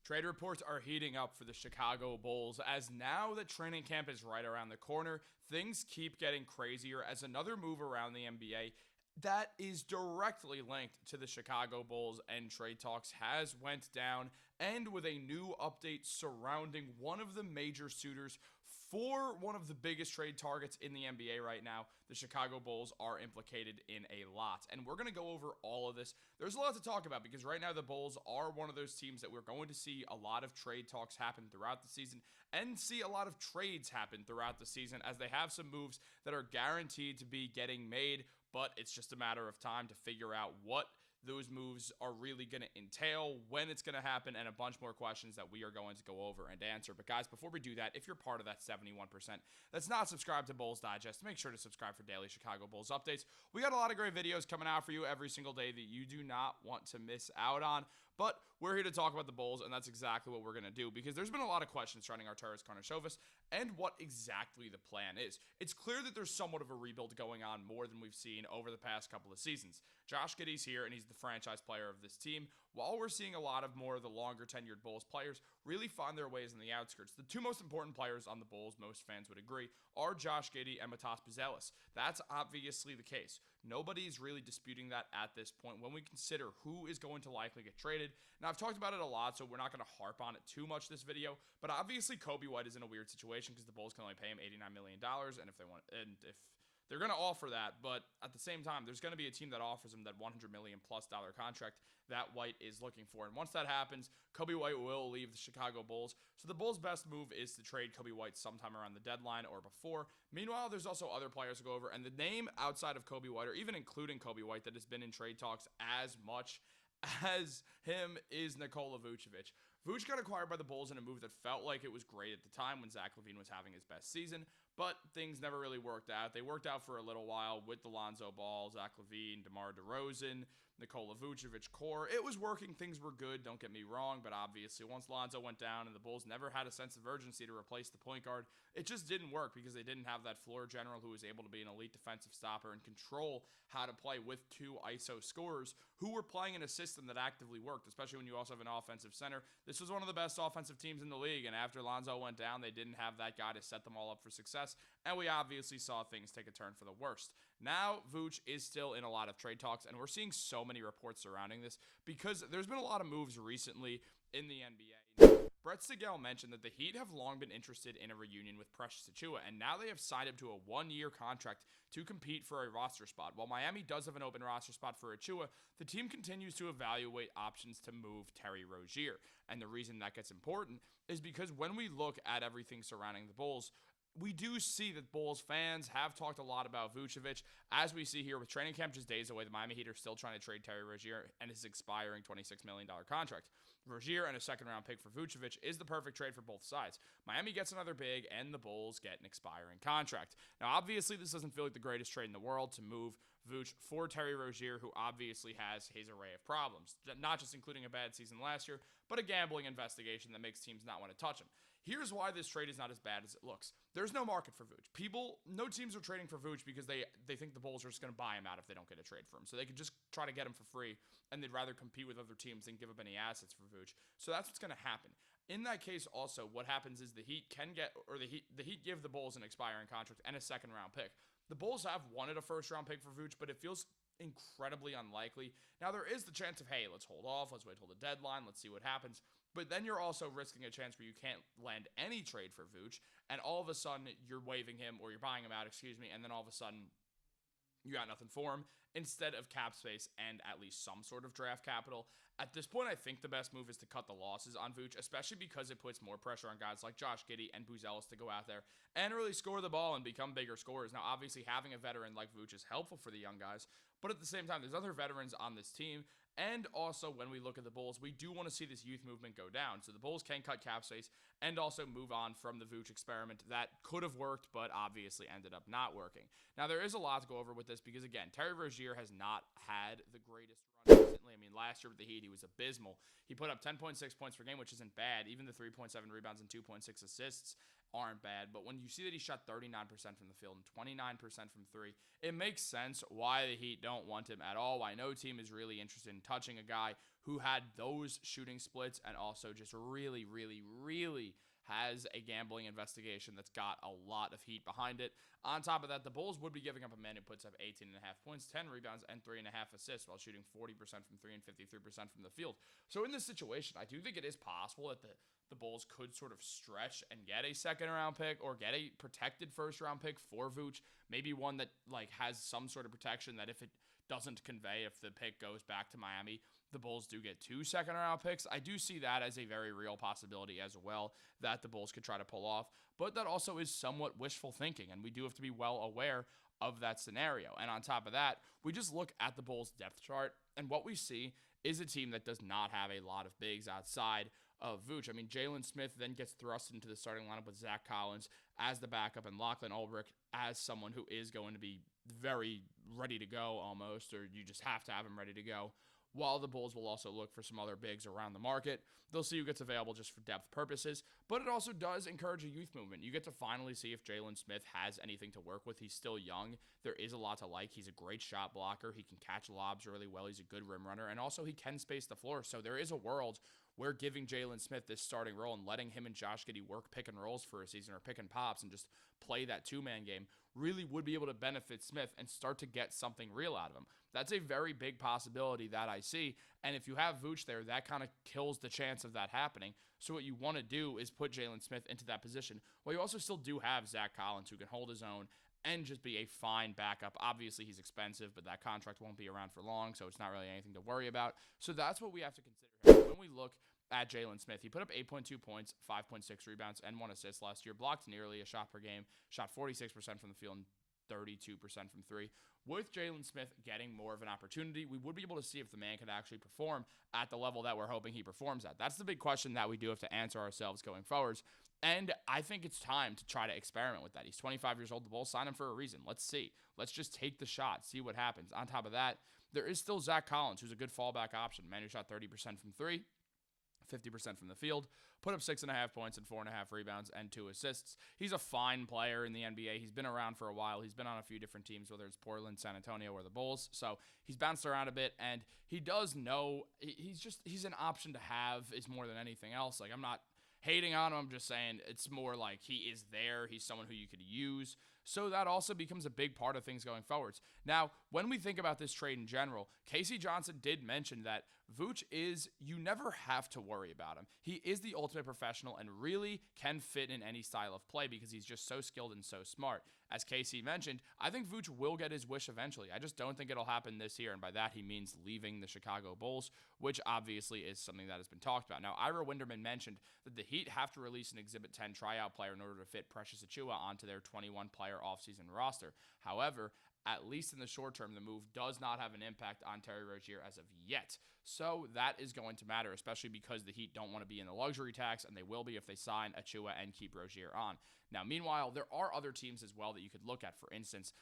Trade reports are heating up for the Chicago Bulls as now that training camp is right around the corner, things keep getting crazier as another move around the NBA that is directly linked to the Chicago Bulls and trade talks has went down, and with a new update surrounding one of the major suitors for one of the biggest trade targets in the NBA right now, the Chicago Bulls are implicated in a lot. And we're going to go over all of this. There's a lot to talk about because right now the Bulls are one of those teams that we're going to see a lot of trade talks happen throughout the season and see a lot of trades happen throughout the season as they have some moves that are guaranteed to be getting made, but it's just a matter of time to figure out what those moves are really going to entail, when it's going to happen, and a bunch more questions that we are going to go over and answer. But guys, before we do that, if you're part of that 71% that's not subscribed to Bulls Digest, make sure to subscribe for daily Chicago Bulls updates. We got a lot of great videos coming out for you every single day that you do not want to miss out on. But we're here to talk about the Bulls, and that's exactly what we're going to do because there's been a lot of questions surrounding Arturas Karnisovas and what exactly the plan is. It's clear that there's somewhat of a rebuild going on more than we've seen over the past couple of seasons. Josh Giddey's here, and he's the franchise player of this team, while we're seeing a lot of more of the longer-tenured Bulls players really find their ways in the outskirts. The two most important players on the Bulls, most fans would agree, are Josh Giddey and Buzelis. That's obviously the case. Nobody's really disputing that at this point when we consider who is going to likely get traded. Now, I've talked about it a lot, so we're not going to harp on it too much this video, but obviously Coby White is in a weird situation because the Bulls can only pay him $89 million, and if they're going to offer that, but at the same time, there's going to be a team that offers him that $100 million+ contract that White is looking for. And once that happens, Coby White will leave the Chicago Bulls. So the Bulls' best move is to trade Coby White sometime around the deadline or before. Meanwhile, there's also other players to go over. And the name outside of Coby White, or even including Coby White, that has been in trade talks as much as him is Nikola Vucevic. Vuce got acquired by the Bulls in a move that felt like it was great at the time when Zach LaVine was having his best season, but things never really worked out. They worked out for a little while with the Lonzo Ball, Zach LaVine, DeMar DeRozan, Nikola Vucevic core. It was working. Things were good, don't get me wrong, but obviously once Lonzo went down and the Bulls never had a sense of urgency to replace the point guard, it just didn't work because they didn't have that floor general who was able to be an elite defensive stopper and control how to play with two ISO scorers who were playing in a system that actively worked, especially when you also have an offensive center. This was one of the best offensive teams in the league, and after Lonzo went down, they didn't have that guy to set them all up for success, and we obviously saw things take a turn for the worst. Now, Vooch is still in a lot of trade talks, and we're seeing so many reports surrounding this because there's been a lot of moves recently in the NBA. Brett Sigel mentioned that the Heat have long been interested in a reunion with Precious Achiuwa, and now they have signed him to a one-year contract to compete for a roster spot. While Miami does have an open roster spot for Achiuwa, the team continues to evaluate options to move Terry Rozier. And the reason that gets important is because when we look at everything surrounding the Bulls, we do see that Bulls fans have talked a lot about Vucevic. As we see here with training camp just days away, the Miami Heat are still trying to trade Terry Rozier and his expiring $26 million contract. Rozier and a second-round pick for Vucevic is the perfect trade for both sides. Miami gets another big, and the Bulls get an expiring contract. Now, obviously, this doesn't feel like the greatest trade in the world to move Vooch for Terry Rozier, who obviously has his array of problems, not just including a bad season last year, but a gambling investigation that makes teams not want to touch him. Here's why this trade is not as bad as it looks. There's no market for Vooch. No teams are trading for Vooch because they think the Bulls are just going to buy him out if they don't get a trade for him. So they could just try to get him for free, and they'd rather compete with other teams than give up any assets for Vooch. So that's what's going to happen. In that case, also, what happens is the Heat give the Bulls an expiring contract and a second-round pick. The Bulls have wanted a first-round pick for Vooch, but it feels incredibly unlikely. Now, there is the chance of, hey, let's hold off, let's wait till the deadline, let's see what happens. But then you're also risking a chance where you can't land any trade for Vooch, and all of a sudden you're waiving him, or you're buying him out, and then all of a sudden you got nothing for him instead of cap space and at least some sort of draft capital. At this point, I think the best move is to cut the losses on Vooch, especially because it puts more pressure on guys like Josh Giddey and Buzelis to go out there and really score the ball and become bigger scorers. Now, obviously, having a veteran like Vooch is helpful for the young guys, but at the same time, there's other veterans on this team. And also, when we look at the Bulls, we do want to see this youth movement go down. So the Bulls can cut cap space and also move on from the Vooch experiment that could have worked, but obviously ended up not working. Now, there is a lot to go over with this because, again, Terry Rozier has not had the greatest run recently. I mean, last year with the Heat, he was abysmal. He put up 10.6 points per game, which isn't bad. Even the 3.7 rebounds and 2.6 assists aren't bad, but when you see that he shot 39% from the field and 29% from three, it makes sense why the Heat don't want him at all, why no team is really interested in touching a guy who had those shooting splits and also just really, really, really has a gambling investigation that's got a lot of heat behind it. On top of that, the Bulls would be giving up a man who puts up 18.5 points, 10 rebounds, and 3.5 assists while shooting 40% from 3 and 53% from the field. So in this situation, I do think it is possible that the Bulls could sort of stretch and get a second-round pick or get a protected first-round pick for Vooch, maybe one that like has some sort of protection that if it doesn't convey, if the pick goes back to Miami, the Bulls do get 2 second-round picks. I do see that as a very real possibility as well that the Bulls could try to pull off, but that also is somewhat wishful thinking, and we do have to be well aware of that scenario. And on top of that, we just look at the Bulls' depth chart, and what we see is a team that does not have a lot of bigs outside of Vooch. I mean, Jalen Smith then gets thrust into the starting lineup with Zach Collins as the backup and Lachlan Ulbrich as someone who is going to be very ready to go almost, or you just have to have him ready to go. While the Bulls will also look for some other bigs around the market. They'll see who gets available just for depth purposes, but it also does encourage a youth movement. You get to finally see if Jalen Smith has anything to work with. He's still young. There is a lot to like. He's a great shot blocker. He can catch lobs really well. He's a good rim runner, and also he can space the floor. So there is a world where giving Jalen Smith this starting role and letting him and Josh Giddey work pick and rolls for a season or pick and pops and just play that two-man game really would be able to benefit Smith and start to get something real out of him. That's a very big possibility that I see, and if you have Vooch there, that kind of kills the chance of that happening. So what you want to do is put Jalen Smith into that position, while you also still do have Zach Collins who can hold his own and just be a fine backup. Obviously, he's expensive, but that contract won't be around for long, so it's not really anything to worry about. So that's what we have to consider here. When we look at Jalen Smith, he put up 8.2 points, 5.6 rebounds, and 1 assist last year, blocked nearly a shot per game, shot 46% from the field and 32% from 3. With Jalen Smith getting more of an opportunity, we would be able to see if the man could actually perform at the level that we're hoping he performs at. That's the big question that we do have to answer ourselves going forwards. And I think it's time to try to experiment with that. He's 25 years old. The Bulls signed him for a reason. Let's see. Let's just take the shot, see what happens. On top of that, there is still Zach Collins, who's a good fallback option. Man who shot 30% from 3. 50% from the field, put up 6.5 points and 4.5 rebounds and 2 assists. He's a fine player in the NBA. He's been around for a while. He's been on a few different teams, whether it's Portland, San Antonio, or the Bulls. So he's bounced around a bit, and he does know he's an option to have is more than anything else. Like, I'm not hating on him. I'm just saying it's more like he is there. He's someone who you could use. So that also becomes a big part of things going forwards. Now, when we think about this trade in general, Casey Johnson did mention that Vooch you never have to worry about him. He is the ultimate professional and really can fit in any style of play because he's just so skilled and so smart. As Casey mentioned, I think Vooch will get his wish eventually. I just don't think it'll happen this year, and by that he means leaving the Chicago Bulls, which obviously is something that has been talked about. Now, Ira Winderman mentioned that the Heat have to release an Exhibit 10 tryout player in order to fit Precious Achiuwa onto their 21-player offseason roster. However, at least in the short term, the move does not have an impact on Terry Rozier as of yet. So that is going to matter, especially because the Heat don't want to be in the luxury tax, and they will be if they sign Achiuwa and keep Rozier on. Now, meanwhile, there are other teams as well that you could look at. For instance,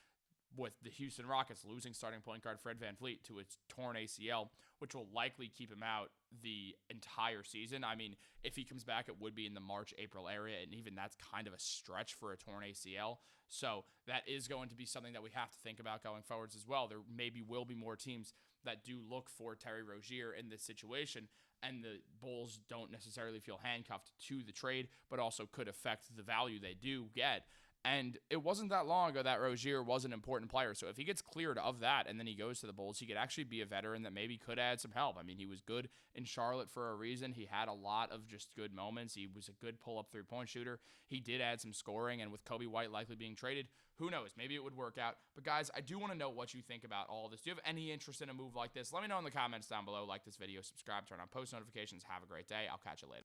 with the Houston Rockets losing starting point guard Fred VanVleet to its torn ACL, which will likely keep him out the entire season. I mean, if he comes back, it would be in the March-April area, and even that's kind of a stretch for a torn ACL. So that is going to be something that we have to think about going forwards as well. There maybe will be more teams that do look for Terry Rozier in this situation, and the Bulls don't necessarily feel handcuffed to the trade, but also could affect the value they do get. And it wasn't that long ago that Rozier was an important player. So if he gets cleared of that and then he goes to the Bulls, he could actually be a veteran that maybe could add some help. I mean, he was good in Charlotte for a reason. He had a lot of just good moments. He was a good pull-up three-point shooter. He did add some scoring, and with Kobe White likely being traded, who knows? Maybe it would work out. But guys, I do want to know what you think about all this. Do you have any interest in a move like this? Let me know in the comments down below. Like this video, subscribe, turn on post notifications. Have a great day. I'll catch you later.